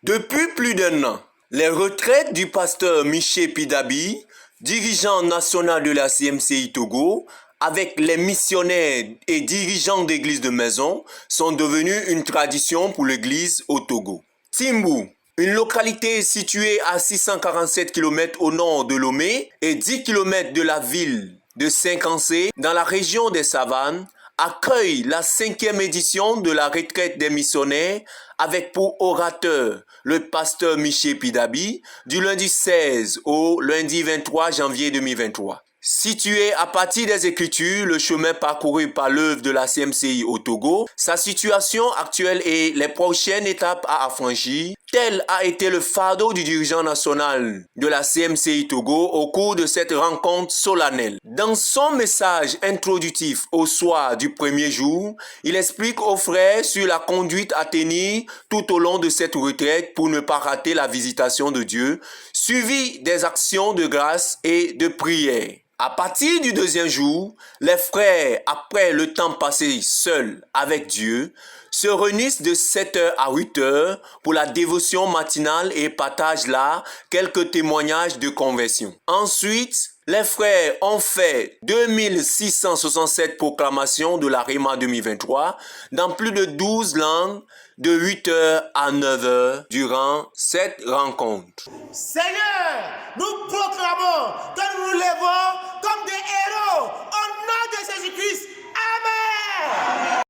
Depuis plus d'un an, les retraites du pasteur Michel Pidabi, dirigeant national de la CMCI Togo, avec les missionnaires et dirigeants d'églises de maison, sont devenues une tradition pour l'église au Togo. Timbu, une localité située à 647 km au nord de Lomé et 10 km de la ville de Saint-Cancé, dans la région des Savanes, accueille la 5e édition de la retraite des missionnaires avec pour orateur le pasteur Michel Pidabi du lundi 16 au lundi 23 janvier 2023. Situé à partir des Écritures, le chemin parcouru par l'œuvre de la CMCI au Togo, sa situation actuelle et les prochaines étapes à affranchir, tel a été le fardeau du dirigeant national de la CMCI Togo au cours de cette rencontre solennelle. Dans son message introductif au soir du premier jour, il explique aux frères sur la conduite à tenir tout au long de cette retraite pour ne pas rater la visitation de Dieu, suivie des actions de grâce et de prière. À partir du deuxième jour, les frères, après le temps passé seuls avec Dieu, se réunissent de 7h à 8h pour la dévotion matinale et partagent là quelques témoignages de conversion. Ensuite, les frères ont fait 2667 proclamations de la Réma 2023 dans plus de 12 langues de 8h à 9h durant cette rencontre. Seigneur, nous proclamons que nous nous levons comme des héros au nom de Jésus-Christ. Amen.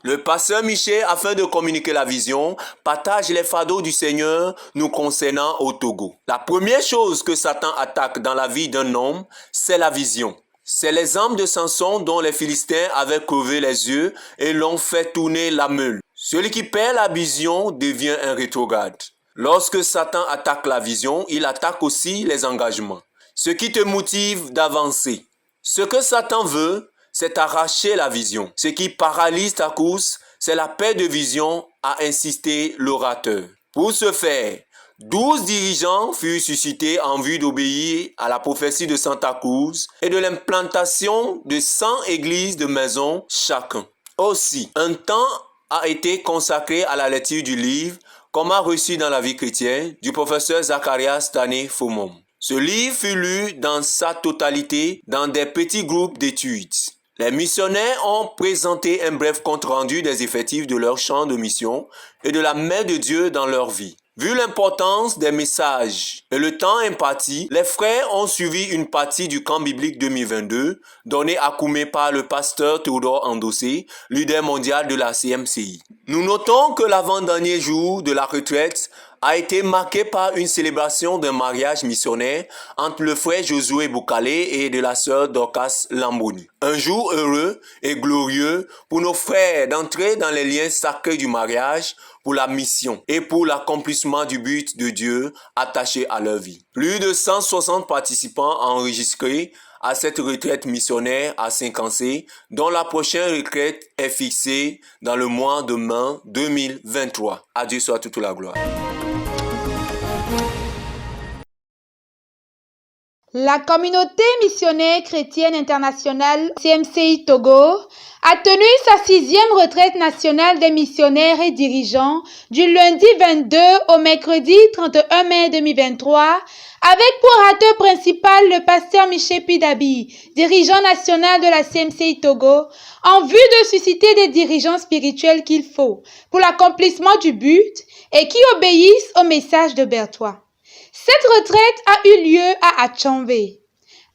Le pasteur Michel, afin de communiquer la vision, partage les fardeaux du Seigneur nous concernant au Togo. La première chose que Satan attaque dans la vie d'un homme, c'est la vision. C'est l'exemple de Samson dont les Philistins avaient crevé les yeux et l'ont fait tourner la meule. Celui qui perd la vision devient un rétrograde. Lorsque Satan attaque la vision, il attaque aussi les engagements. Ce qui te motive d'avancer. Ce que Satan veut, c'est arracher la vision. Ce qui paralyse ta course, c'est la perte de vision, a insisté l'orateur. Pour ce faire, 12 dirigeants furent suscités en vue d'obéir à la prophétie de Santa Cruz et de l'implantation de 100 églises de maison chacun. Aussi, un temps a été consacré à la lecture du livre « Comment réussir dans la vie chrétienne » du professeur Zacharias Tane Fomom. Ce livre fut lu dans sa totalité dans des petits groupes d'études. Les missionnaires ont présenté un bref compte-rendu des effectifs de leur champ de mission et de la main de Dieu dans leur vie. Vu l'importance des messages et le temps imparti, les frères ont suivi une partie du camp biblique 2022 donné à Koumé par le pasteur Théodore Andossé, leader mondial de la CMCI. Nous notons que l'avant-dernier jour de la retraite a été marqué par une célébration d'un mariage missionnaire entre le frère Josué Boukalé et de la sœur Dorcas Lamboni. Un jour heureux et glorieux pour nos frères d'entrer dans les liens sacrés du mariage pour la mission et pour l'accomplissement du but de Dieu attaché à leur vie. Plus de 160 participants enregistrés à cette retraite missionnaire à Saint-Cancé, dont la prochaine retraite est fixée dans le mois de mai 2023. À Dieu soit toute la gloire. La communauté missionnaire chrétienne internationale CMCI Togo a tenu sa 6e retraite nationale des missionnaires et dirigeants du lundi 22 au mercredi 31 mai 2023 avec pour orateur principal le pasteur Michel Pidabi, dirigeant national de la CMCI Togo, en vue de susciter des dirigeants spirituels qu'il faut pour l'accomplissement du but et qui obéissent au message de Berthois. Cette retraite a eu lieu à Atchambé.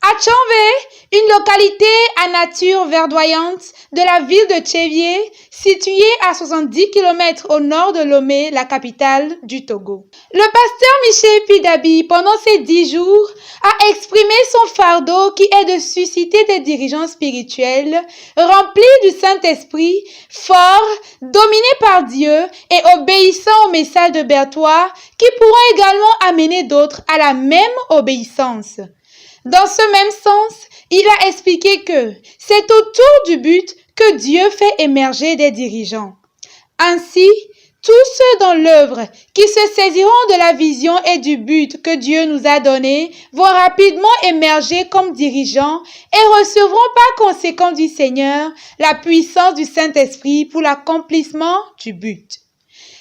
Atchambé, une localité à nature verdoyante de la ville de Tchévié, située à 70 km au nord de Lomé, la capitale du Togo. Le pasteur Michel Pidabi, pendant ces 10 jours, a exprimé son fardeau qui est de susciter des dirigeants spirituels remplis du Saint-Esprit, forts, dominés par Dieu et obéissant au message de Berthois, qui pourront également amener d'autres à la même obéissance. Dans ce même sens, il a expliqué que c'est autour du but que Dieu fait émerger des dirigeants. Ainsi, Tous ceux dans l'œuvre qui se saisiront de la vision et du but que Dieu nous a donné vont rapidement émerger comme dirigeants et recevront par conséquent du Seigneur la puissance du Saint-Esprit pour l'accomplissement du but.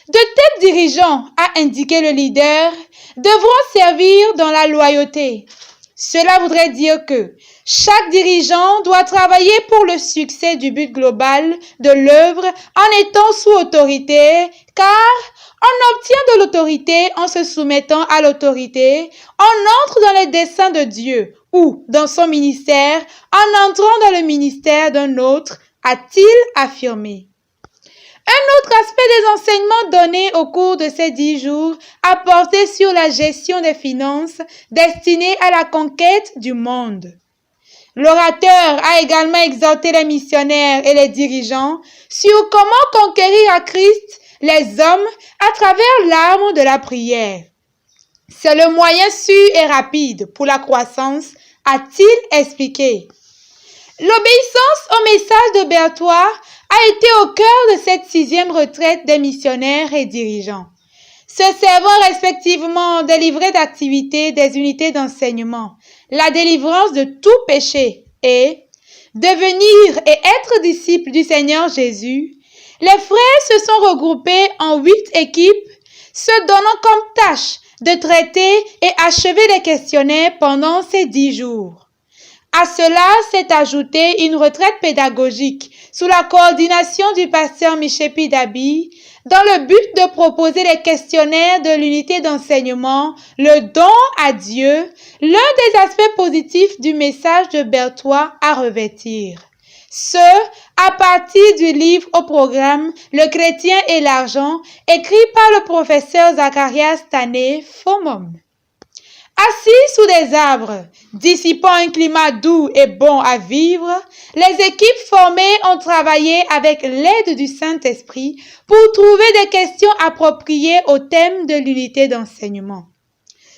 De tels dirigeants, a indiqué le leader, devront servir dans la loyauté. Cela voudrait dire que chaque dirigeant doit travailler pour le succès du but global de l'œuvre en étant sous autorité, car on obtient de l'autorité en se soumettant à l'autorité, on entre dans les desseins de Dieu ou dans son ministère en entrant dans le ministère d'un autre, a-t-il affirmé. Un autre aspect des enseignements donnés au cours de ces 10 jours a porté sur la gestion des finances destinées à la conquête du monde. L'orateur a également exhorté les missionnaires et les dirigeants sur comment conquérir à Christ les hommes à travers l'arme de la prière. C'est le moyen sûr et rapide pour la croissance, a-t-il expliqué. L'obéissance au message de Berthoud a été au cœur de cette 6e retraite des missionnaires et dirigeants, se servant respectivement des livrets d'activité des unités d'enseignement, la délivrance de tout péché et devenir et être disciples du Seigneur Jésus. Les frères se sont regroupés en 8 équipes, se donnant comme tâche de traiter et achever les questionnaires pendant ces 10 jours. À cela s'est ajoutée une retraite pédagogique sous la coordination du pasteur Michel Pidabi dans le but de proposer les questionnaires de l'unité d'enseignement, le don à Dieu, l'un des aspects positifs du message de Berthoud à revêtir. Ce, à partir du livre au programme Le chrétien et l'argent, écrit par le professeur Zacharias Tané Fomom. Assis sous des arbres, dissipant un climat doux et bon à vivre, les équipes formées ont travaillé avec l'aide du Saint-Esprit pour trouver des questions appropriées au thème de l'unité d'enseignement.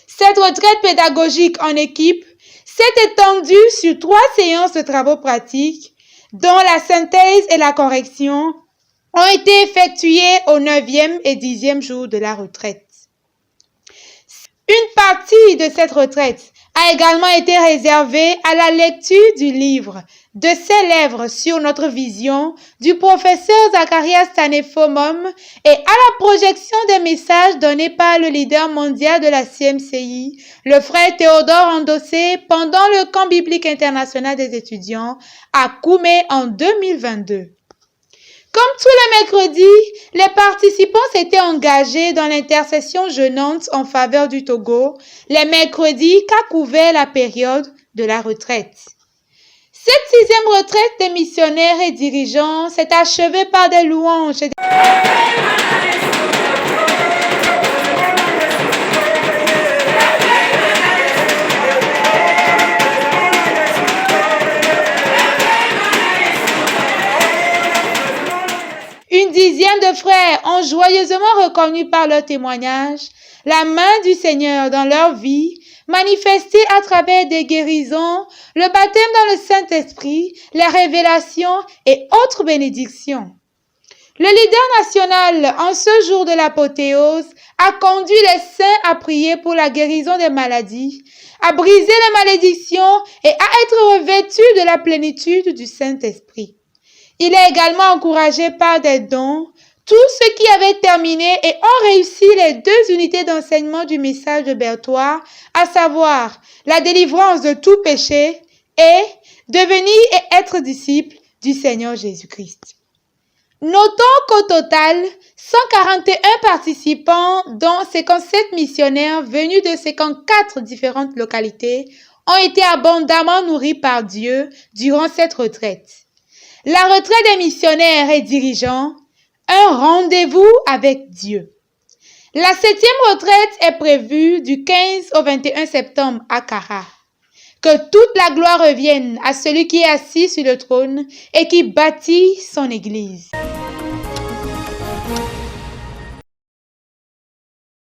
Cette retraite pédagogique en équipe s'est étendue sur 3 séances de travaux pratiques, dont la synthèse et la correction ont été effectuées au 9e et 10e jour de la retraite. Une partie de cette retraite a également été réservée à la lecture du livre de ses lèvres sur notre vision du professeur Zacharias Tané Fomom et à la projection des messages donnés par le leader mondial de la CMCI, le frère Théodore Endossé, pendant le camp biblique international des étudiants à Koumé en 2022. Comme tous les mercredis, les participants s'étaient engagés dans l'intercession jeûnante en faveur du Togo, les mercredis qu'a couvert la période de la retraite. Cette 6e retraite des missionnaires et dirigeants s'est achevée par des louanges et Une dizaine de frères ont joyeusement reconnu par leur témoignage la main du Seigneur dans leur vie, manifestée à travers des guérisons, le baptême dans le Saint-Esprit, les révélations et autres bénédictions. Le leader national, en ce jour de l'apothéose, a conduit les saints à prier pour la guérison des maladies, à briser les malédictions et à être revêtus de la plénitude du Saint-Esprit. Il est également encouragé par des dons tous ceux qui avaient terminé et ont réussi les 2 unités d'enseignement du message de Berthoud, à savoir la délivrance de tout péché et devenir et être disciple du Seigneur Jésus-Christ. Notons qu'au total, 141 participants, dont 57 missionnaires venus de 54 différentes localités, ont été abondamment nourris par Dieu durant cette retraite. La retraite des missionnaires et dirigeants, un rendez-vous avec Dieu. La 7e retraite est prévue du 15 au 21 septembre à Kara. Que toute la gloire revienne à celui qui est assis sur le trône et qui bâtit son Église.